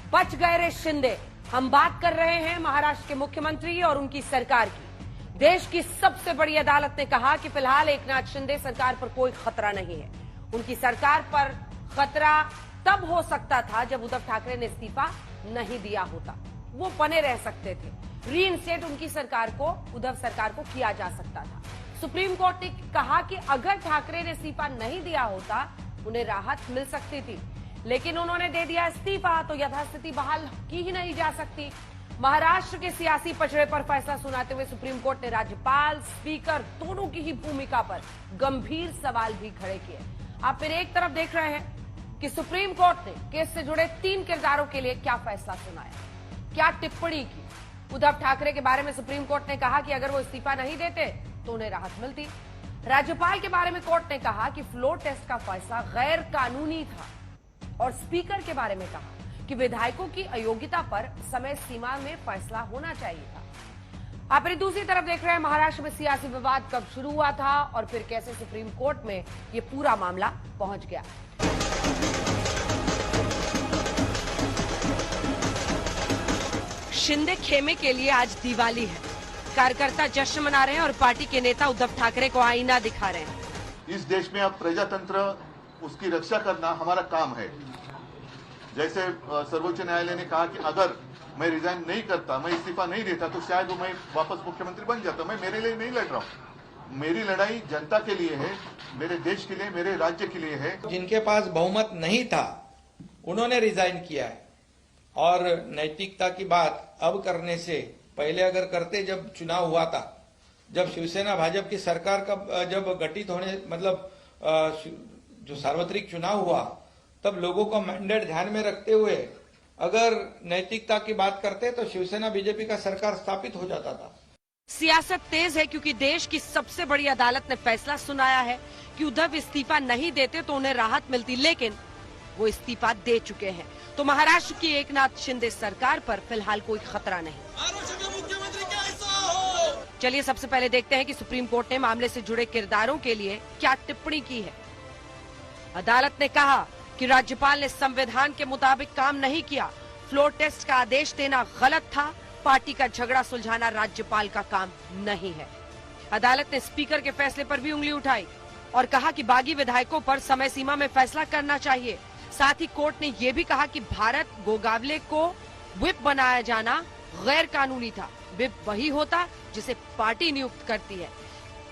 बच गए रे शिंदे। हम बात कर रहे हैं महाराष्ट्र के मुख्यमंत्री और उनकी सरकार की। देश की सबसे बड़ी अदालत ने कहा कि फिलहाल एकनाथ शिंदे सरकार पर कोई खतरा नहीं है। उनकी सरकार पर खतरा तब हो सकता था जब उद्धव ठाकरे ने इस्तीफा नहीं दिया होता। वो बने रह सकते थे। रीइंस्टेट उनकी सरकार को, उद्धव सरकार को किया जा सकता था। सुप्रीम कोर्ट ने कहा कि अगर ठाकरे ने इस्तीफा नहीं दिया होता उन्हें राहत मिल सकती थी, लेकिन उन्होंने दे दिया इस्तीफा तो यथास्थिति बहाल की ही नहीं जा सकती। महाराष्ट्र के सियासी पचड़े पर फैसला सुनाते हुए सुप्रीम कोर्ट ने राज्यपाल, स्पीकर दोनों की ही भूमिका पर गंभीर सवाल भी खड़े किए। आप फिर एक तरफ देख रहे हैं कि सुप्रीम कोर्ट ने केस से जुड़े 3 किरदारों के लिए क्या फैसला सुनाया, क्या टिप्पणी की। उद्धव ठाकरे के बारे में सुप्रीम कोर्ट ने कहा कि अगर वो इस्तीफा नहीं देते तो उन्हें राहत मिलती। राज्यपाल के बारे में कोर्ट ने कहा कि फ्लोर टेस्ट का फैसला गैर कानूनी था, और स्पीकर के बारे में कहा कि विधायकों की अयोग्यता पर समय सीमा में फैसला होना चाहिए था। आप दूसरी तरफ देख रहे हैं महाराष्ट्र में सियासी विवाद कब शुरू हुआ था और फिर कैसे सुप्रीम कोर्ट में ये पूरा मामला पहुंच गया। शिंदे खेमे के लिए आज दिवाली है। कार्यकर्ता जश्न मना रहे हैं और पार्टी के नेता उद्धव ठाकरे को आईना दिखा रहे हैं। इस देश में अब प्रजातंत्र, उसकी रक्षा करना हमारा काम है। जैसे सर्वोच्च न्यायालय ने कहा कि अगर मैं रिजाइन नहीं करता, मैं इस्तीफा नहीं देता तो शायद मैं वापस मुख्यमंत्री बन जाता। मैं मेरे लिए नहीं लड़ रहा हूँ, मेरी लड़ाई जनता के लिए है, मेरे देश के लिए, मेरे राज्य के लिए है। जिनके पास बहुमत नहीं था उन्होंने रिजाइन किया है, और नैतिकता की बात अब करने से पहले अगर करते, जब चुनाव हुआ था, जब शिवसेना भाजपा की सरकार का जब गठित होने मतलब जो सार्वत्रिक चुनाव हुआ, तब लोगों का मैंडेट ध्यान में रखते हुए अगर नैतिकता की बात करते तो शिवसेना बीजेपी का सरकार स्थापित हो जाता था। सियासत तेज है क्योंकि देश की सबसे बड़ी अदालत ने फैसला सुनाया है कि उद्धव इस्तीफा नहीं देते तो उन्हें राहत मिलती, लेकिन वो इस्तीफा दे चुके हैं। तो महाराष्ट्र की एकनाथ शिंदे सरकार पर फिलहाल कोई खतरा नहीं। चलिए सबसे पहले देखते हैं कि सुप्रीम कोर्ट ने मामले से जुड़े किरदारों के लिए क्या टिप्पणी की है। अदालत ने कहा कि राज्यपाल ने संविधान के मुताबिक काम नहीं किया। फ्लोर टेस्ट का आदेश देना गलत था। पार्टी का झगड़ा सुलझाना राज्यपाल का काम नहीं है। अदालत ने स्पीकर के फैसले पर भी उंगली उठाई और कहा कि बागी विधायकों पर समय सीमा में फैसला करना चाहिए। साथ ही कोर्ट ने यह भी कहा कि भारत गोगावले को व्हिप बनाया जाना गैर कानूनी था। व्हिप वही होता जिसे पार्टी नियुक्त करती है।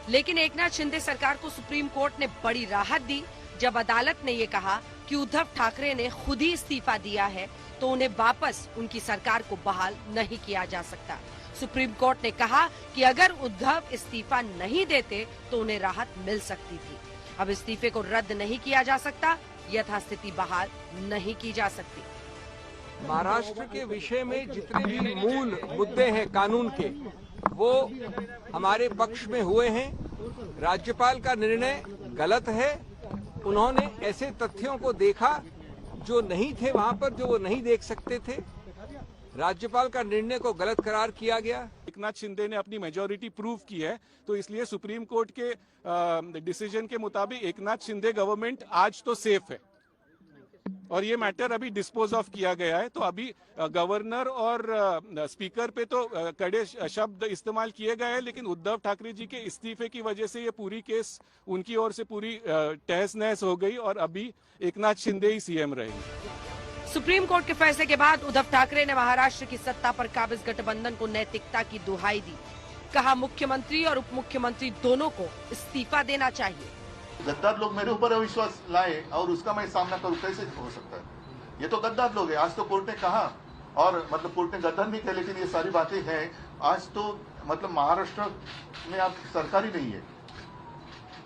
लेकिन एकनाथ शिंदे सरकार को सुप्रीम कोर्ट ने बड़ी राहत दी जब अदालत ने ये कहा कि उद्धव ठाकरे ने खुद ही इस्तीफा दिया है तो उन्हें वापस उनकी सरकार को बहाल नहीं किया जा सकता। सुप्रीम कोर्ट ने कहा कि अगर उद्धव इस्तीफा नहीं देते तो उन्हें राहत मिल सकती थी। अब इस्तीफे को रद्द नहीं किया जा सकता, यथास्थिति बहाल नहीं की जा सकती। महाराष्ट्र के विषय में जितने भी मूल मुद्दे हैं कानून के, वो हमारे पक्ष में हुए हैं। राज्यपाल का निर्णय गलत है। उन्होंने ऐसे तथ्यों को देखा जो नहीं थे वहां पर, जो वो नहीं देख सकते थे। राज्यपाल का निर्णय को गलत करार किया गया। एकनाथ शिंदे ने अपनी मेजॉरिटी प्रूव की है, तो इसलिए सुप्रीम कोर्ट के डिसीजन के मुताबिक एकनाथ शिंदे गवर्नमेंट आज तो सेफ है और ये मैटर अभी डिस्पोज ऑफ किया गया है। तो अभी गवर्नर और स्पीकर पे तो कड़े शब्द इस्तेमाल किए गए हैं, लेकिन उद्धव ठाकरे जी के इस्तीफे की वजह से ये पूरी केस उनकी ओर से पूरी तहस नहस हो गई और अभी एकनाथ शिंदे ही सीएम रहेंगे। सुप्रीम कोर्ट के फैसले के बाद उद्धव ठाकरे ने महाराष्ट्र की सत्ता पर काबिज गठबंधन को नैतिकता की दुहाई दी। कहा मुख्यमंत्री और उप मुख्यमंत्री दोनों को इस्तीफा देना चाहिए। गद्दार लोग मेरे ऊपर अविश्वास लाए और उसका मैं सामना करूं, कैसे हो सकता है? ये तो गद्दार लोग हैं। आज तो कोर्ट ने कहा, और मतलब कोर्ट ने गद्दार नहीं किया, लेकिन ये सारी बातें हैं। आज तो मतलब महाराष्ट्र में अब सरकार ही नहीं है।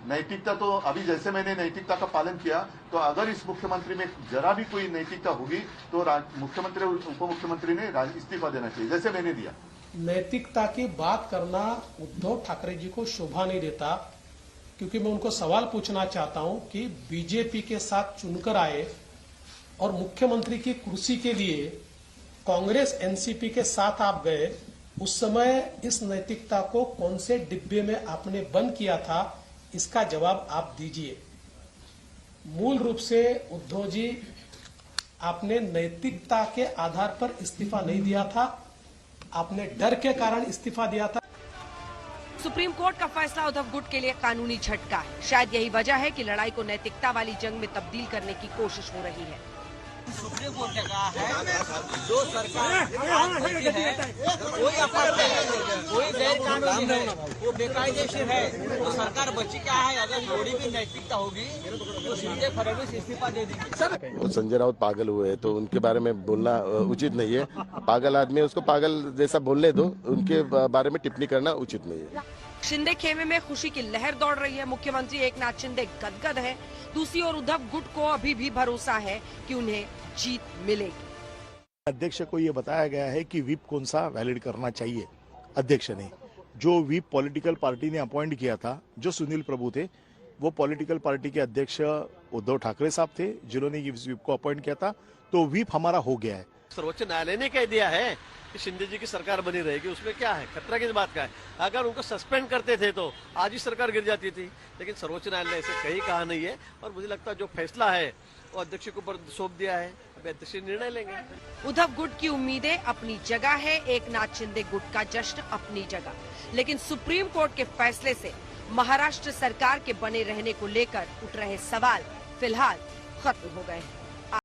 नैतिकता तो अभी जैसे मैंने नैतिकता का पालन किया, तो अगर इस मुख्यमंत्री में जरा भी कोई नैतिकता होगी तो मुख्यमंत्री और उप मुख्यमंत्री ने इस्तीफा देना चाहिए, जैसे मैंने दिया। नैतिकता की बात करना उद्धव ठाकरे जी को शोभा नहीं देता, क्योंकि मैं उनको सवाल पूछना चाहता हूं कि बीजेपी के साथ चुनकर आए और मुख्यमंत्री की कुर्सी के लिए कांग्रेस एनसीपी के साथ आप गए, उस समय इस नैतिकता को कौन से डिब्बे में आपने बंद किया था, इसका जवाब आप दीजिए। मूल रूप से उद्धव जी आपने नैतिकता के आधार पर इस्तीफा नहीं दिया था, आपने डर के कारण इस्तीफा दिया था। सुप्रीम कोर्ट का फैसला उद्धव गुट के लिए कानूनी झटका है। शायद यही वजह है कि लड़ाई को नैतिकता वाली जंग में तब्दील करने की कोशिश हो रही है। सुप्रीम कोर्ट ने कहा है जो सरकार आज बची है कोई अपराध है, कोई गैर कानूनी है, वो बेकायदेशीर है, तो सरकार बची क्या है। अगर थोड़ी भी नैतिकता होगी तो शिंदे फडणवीस इस्तीफा दे देंगे। वो संजय राउत पागल हुए हैं तो उनके बारे में बोलना उचित नहीं है। पागल आदमी है, उसको पागल जैसा बोलने दो, उनके बारे में टिप्पणी करना उचित नहीं है। शिंदे खेमे में खुशी की लहर दौड़ रही है। मुख्यमंत्री एकनाथ शिंदे गदगद है। दूसरी ओर उद्धव गुट को अभी भी भरोसा है कि उन्हें जीत मिलेगी। अध्यक्ष को ये बताया गया है कि व्हिप कौन सा वैलिड करना चाहिए। अध्यक्ष ने जो व्हिप पॉलिटिकल पार्टी ने अपॉइंट किया था, जो सुनील प्रभु थे, वो पॉलिटिकल पार्टी के अध्यक्ष उद्धव ठाकरे साहब थे जिन्होंने इस व्हिप को अपॉइंट किया था। तो व्हिप हमारा हो गया है। सर्वोच्च न्यायालय ने कह दिया है कि शिंदे जी की सरकार बनी रहेगी, उसमें क्या है, खतरा किस बात का है। अगर उनको सस्पेंड करते थे तो आज ही सरकार गिर जाती थी, लेकिन सर्वोच्च न्यायालय ने ऐसे कहीं कहा नहीं है। और मुझे लगता है जो फैसला है वो अध्यक्ष के ऊपर सौंप दिया है, अब अध्यक्ष निर्णय लेंगे। उद्धव गुट की उम्मीदें अपनी जगह है, एकनाथ शिंदे गुट का जश्न अपनी जगह। लेकिन सुप्रीम कोर्ट के फैसले से महाराष्ट्र सरकार के बने रहने को लेकर उठ रहे सवाल फिलहाल खत्म हो गए हैं।